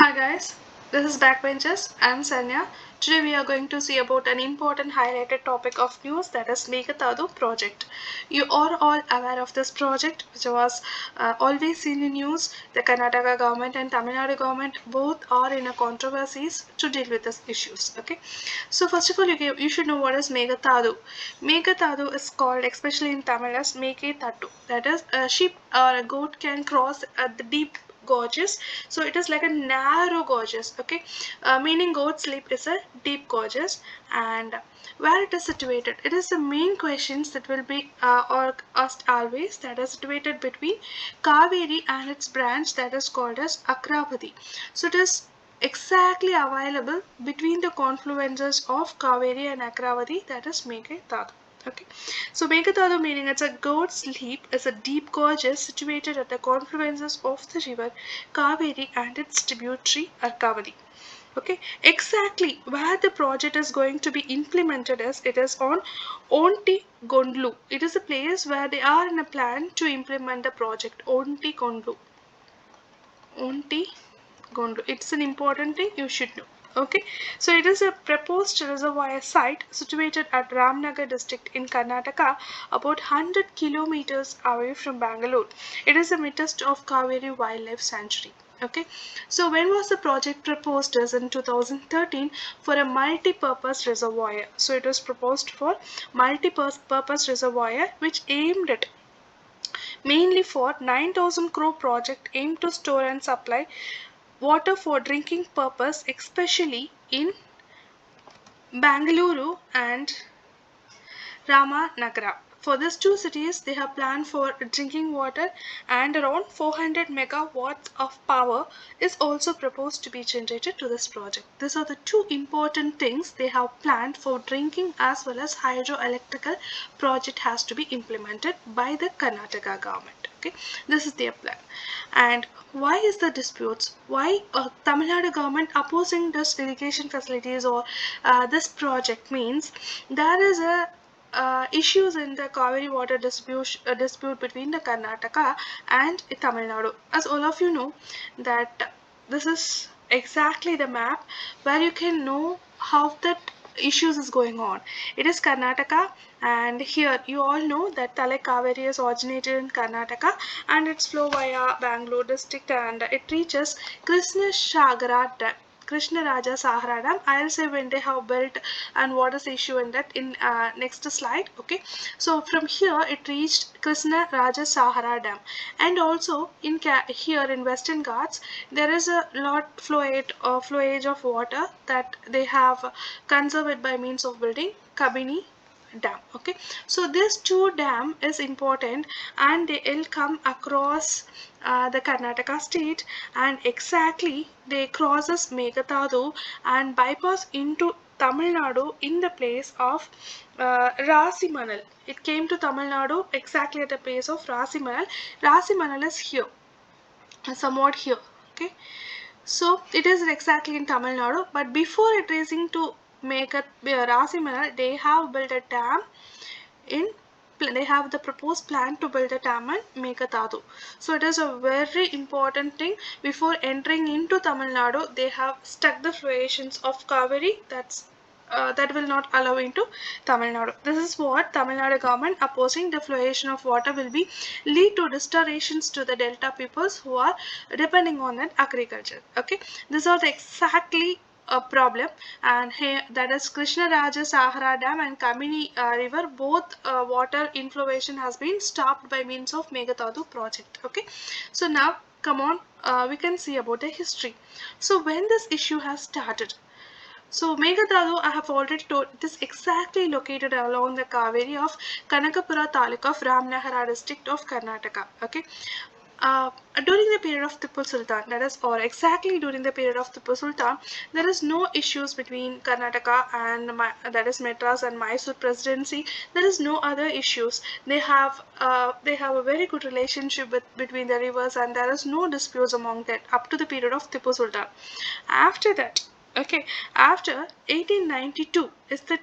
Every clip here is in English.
Hi guys, this is Backbenchers. I'm Sanya. Today we are going to see about an important highlighted topic of news, that is Mekadatu Project. You are all aware of this project, which was always seen in news. The Karnataka government and Tamil Nadu government both are in a controversies to deal with these issues. Okay, so first of all, you should know what is Megadatu. Megadatu is called, especially in Tamil, as Mekedatu. That is, a sheep or a goat can cross the deep gorges, so it is like a narrow gorges. Okay, meaning goat sleep is a deep gorges. And where it is situated, it is the main questions that will be or asked always, that is situated between Kaveri and its branch, that is called as Akravati. So it is exactly available between the confluences of Kaveri and Akravati, that is Mekedatu. Okay, so Mekadatu, meaning it's a goat sleep, is a deep gorge situated at the confluences of the river Cauvery and its tributary Arkavati. Okay, exactly where the project is going to be implemented is, it is on Onti Gondlu. It is a place where they are in a plan to implement the project. Onti Gondlu. Onti Gondlu. It's an important thing you should know. Okay, so it is a proposed reservoir site situated at Ramanagara district in Karnataka, about 100 kilometers away from Bangalore. It is the midst of Cauvery Wildlife Sanctuary. Okay, so when was the project proposed? Is in 2013 for a multi-purpose reservoir. So it was proposed for multi-purpose reservoir which aimed at mainly for 9,000 crore project aimed to store and supply water for drinking purpose, especially in Bangalore and Ramanagara. For these two cities, they have planned for drinking water, and around 400 megawatts of power is also proposed to be generated to this project. These are the two important things they have planned for drinking as well as hydroelectrical project has to be implemented by the Karnataka government. Okay, this is their plan. And why is the disputes? Why Tamil Nadu government opposing this irrigation facilities or this project means there is a issues in the Cauvery water dispute between the Karnataka and Tamil Nadu. As all of you know, that this is exactly the map where you can know how that issues is going on. It is Karnataka, and here you all know that Taluk Cauvery is originated in Karnataka and its flow via Bangalore district, and it reaches Krishna Shagara Dam. Krishna Raja Sahara Dam. I'll say when they have built and what is the issue in that in next slide. Okay, so from here it reached Krishna Raja Sahara Dam, and also in here in Western Ghats there is a lot flowage of water that they have conserved by means of building Kabini Dam. Okay, so this two dam is important, and they will come across the Karnataka state, and exactly they crosses Megadadu and bypass into Tamil Nadu in the place of Rasimanal. It came to Tamil Nadu exactly at the place of Rasimanal. Rasimanal is here, somewhat here. Okay, so it is exactly in Tamil Nadu, but before it reaching to make a Rasimanal, they have built a dam in they have the proposed plan to build a dam and make a Tadu. So it is a very important thing. Before entering into Tamil Nadu, they have stuck the fluctuations of Cauvery, that will not allow into Tamil Nadu. This is what Tamil Nadu government opposing the fluctuation of water will be lead to distortions to the delta peoples who are depending on that agriculture. Okay, these are the exactly a problem. And here, that is Krishna Raja Sahara Dam and Kamini river, both water influation has been stopped by means of Megadatu project. Okay, so now come on, we can see about the history. So when this issue has started, so Megadatu, I have already told, it is exactly located along the Cauvery of Kanakapura Taluk of Ramanagara district of Karnataka. Okay, uh, during the period of Tipu Sultan, that is, or exactly during the period of Tipu Sultan, there is no issues between Karnataka and that is Madras and Mysore presidency. There is no other issues. They have a very good relationship between the rivers, and there is no disputes among that up to the period of Tipu Sultan. After that, okay, after 1892 is the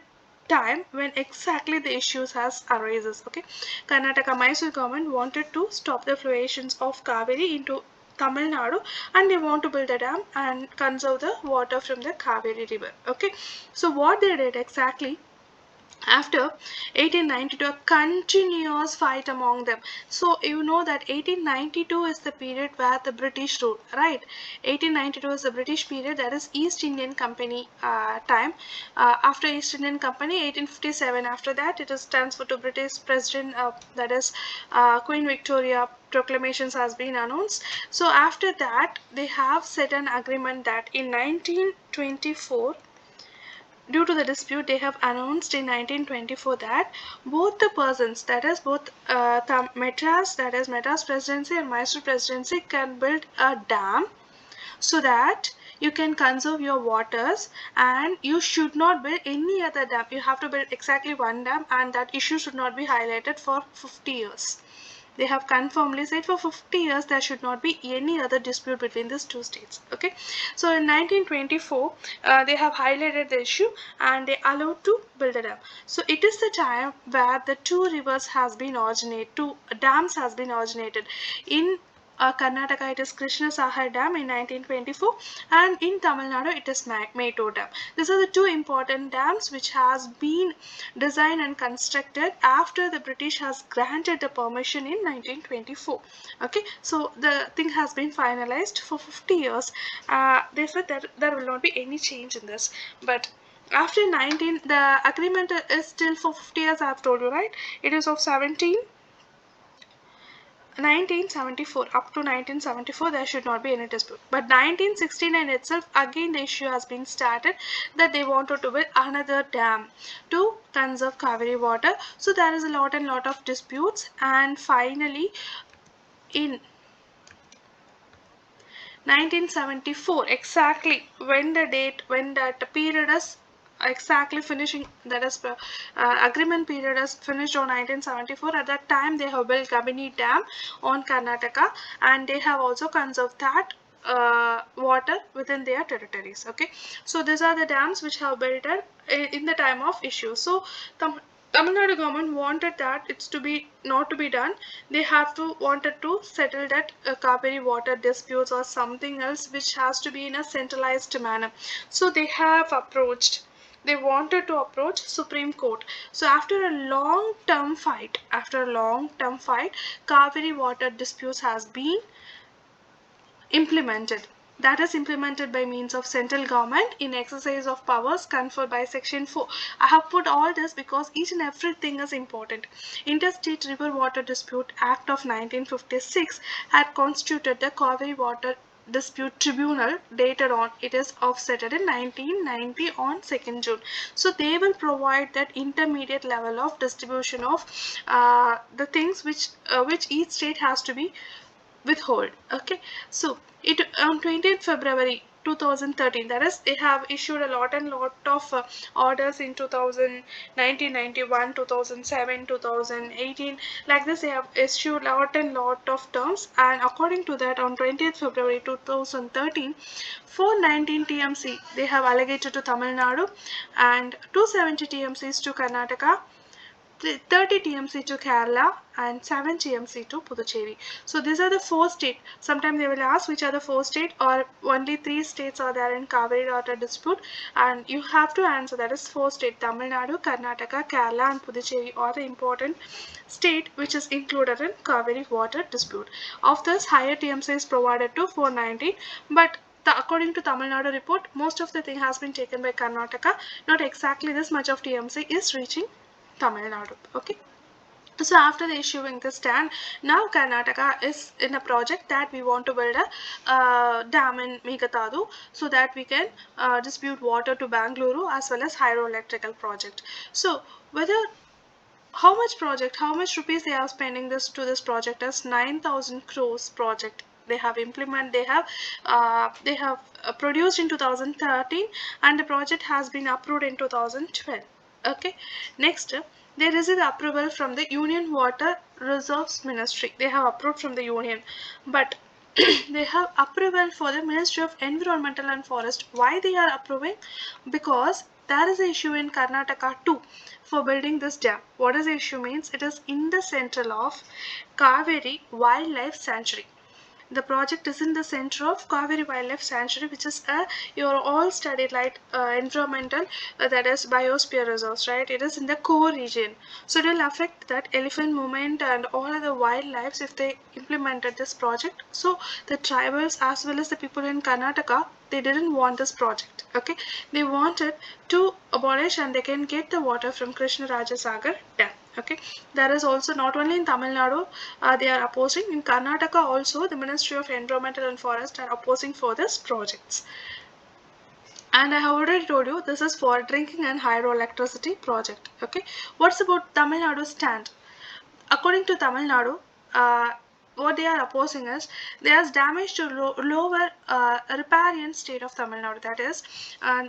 time when exactly the issues has arises. Okay, Karnataka Mysore government wanted to stop the fluctuations of Kaveri into Tamil Nadu, and they want to build a dam and conserve the water from the Cauvery river. Okay, so what they did exactly, after 1892, a continuous fight among them. So you know that 1892 is the period where the British ruled, right? 1892 is the British period, that is East Indian Company time. After East Indian Company, 1857, after that it is transferred to British President, that is Queen Victoria proclamations has been announced. So after that they have set an agreement that in 1924, due to the dispute, they have announced in 1924 that both the persons, that is both the Madras, that is Madras Presidency and Mysore Presidency, can build a dam so that you can conserve your waters, and you should not build any other dam. You have to build exactly one dam, and that issue should not be highlighted for 50 years. They have confirmly said for 50 years there should not be any other dispute between these two states. Okay, so in 1924 they have highlighted the issue and they allowed to build a dam. So it is the time where the two rivers has been originated, two dams has been originated. In Karnataka it is Krishna Sahar Dam in 1924, and in Tamil Nadu it is Mekedatu Dam. These are the two important dams which has been designed and constructed after the British has granted the permission in 1924. Okay, so the thing has been finalized for 50 years. They said that there will not be any change in this, but after 19, the agreement is still for 50 years. I have told you, right? It is of 1974, up to 1974 there should not be any dispute, but 1969 itself again the issue has been started that they wanted to build another dam to conserve Kaveri water. So there is a lot and lot of disputes, and finally in 1974, exactly when the date, when that period is exactly finishing, that is agreement period is finished on 1974. At that time they have built Kabini Dam on Karnataka, and they have also conserved that water within their territories. Okay, so these are the dams which have built in the time of issue. So Tamil Nadu government wanted that it's to be not to be done. They have to wanted to settle that Kaveri water disputes or something else which has to be in a centralized manner. So they have approached. They wanted to approach Supreme Court. So after a long term fight, Kaveri water disputes has been implemented. That is implemented by means of central government in exercise of powers conferred by section 4. I have put all this because each and everything is important. Interstate River Water Dispute Act of 1956 had constituted the Cauvery Water Dispute Tribunal. Later on it is offsetted in 1990 on 2nd June. So they will provide that intermediate level of distribution of the things which each state has to be withhold. Okay, so it on 20th February 2013, that is they have issued a lot and lot of orders in 2000, 1991, 2007, 2018, like this they have issued lot and lot of terms, and according to that on 20th February 2013, 419 TMC they have allocated to Tamil Nadu and 270 TMCs to Karnataka, 30 TMC to Kerala, and 7 TMC to Puducherry. So these are the four states. Sometimes they will ask which are the four states, or only three states are there in Kaveri water dispute, and you have to answer that is four states: Tamil Nadu, Karnataka, Kerala, and Puducherry are the important state which is included in Kaveri water dispute. Of this, higher TMC is provided to 419, but according to Tamil Nadu report, most of the thing has been taken by Karnataka. Not exactly this much of TMC is reaching Tamil Nadu. Okay. So after the issuing the stand, now Karnataka is in a project that we want to build a dam in Mekadatu so that we can distribute water to Bangalore as well as hydroelectrical project. So whether how much rupees they are spending this to this project as 9,000 crores project they have produced in 2013, and the project has been approved in 2012. Okay, next they received approval from the Union Water Reserves Ministry. They have approved from the union, but they have approval for the Ministry of Environmental and Forest. Why they are approving? Because there is an issue in Karnataka too for building this dam. What does the issue means? It is in the central of Cauvery Wildlife Sanctuary. The project is in the center of Cauvery Wildlife Sanctuary, which is a you are all studied like environmental that is biosphere reserves, right? It is in the core region, so it will affect that elephant movement and all other wildlife if they implemented this project. So the tribals as well as the people in Karnataka, they didn't want this project. Okay, they wanted to abolish and they can get the water from Krishna Rajasagar Dam. Okay, there is also not only in Tamil Nadu they are opposing, in Karnataka also the Ministry of Environmental and Forest are opposing for this projects. And I have already told you this is for drinking and hydroelectricity project. Okay, what's about Tamil Nadu stand? According to Tamil Nadu, what they are opposing is there's damage to lower riparian state of Tamil Nadu. That is,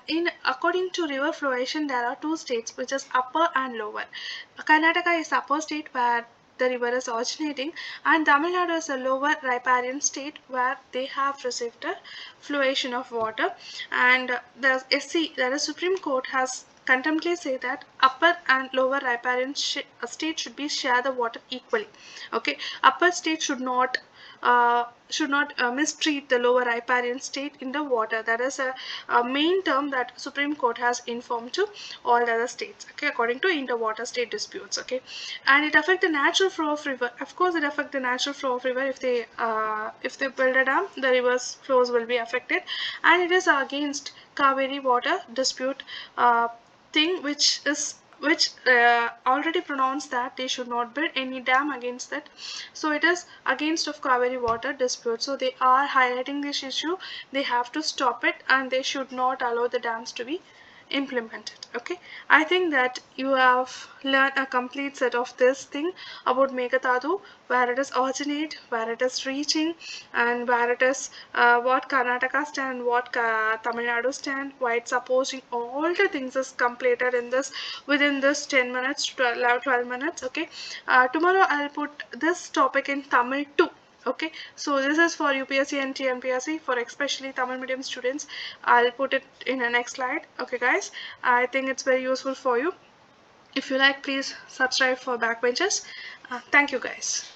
in according to river fluation, there are two states which is upper and lower. Karnataka is upper state where the river is originating, and Tamil Nadu is a lower riparian state where they have received a fluation of water. And the SC, that is Supreme Court, has contemporarily say that upper and lower riparian state should be share the water equally. Okay, upper state should not mistreat the lower riparian state in the water. That is a main term that Supreme Court has informed to all the other states. Okay, according to interwater state disputes. Okay, and it affect the natural flow of river. Of course, it affect the natural flow of river. If they build a dam, the river's flows will be affected, and it is against Cauvery water dispute thing which already pronounced that they should not build any dam against that. So it is against of Cauvery water dispute. So they are highlighting this issue. They have to stop it and they should not allow the dams to be implemented. Okay, I think that you have learned a complete set of this thing about Mekedatu, where it is originate, where it is reaching, and where it is what Karnataka stand, what Tamil Nadu stand, why it's opposing. All the things is completed in this within this 10 minutes, 12 minutes. Okay, tomorrow I'll put this topic in Tamil too. Okay, so this is for UPSC and TNPSC, for especially Tamil medium students. I'll put it in the next slide. Okay guys, I think it's very useful for you. If you like, please subscribe for backbenchers. Thank you guys.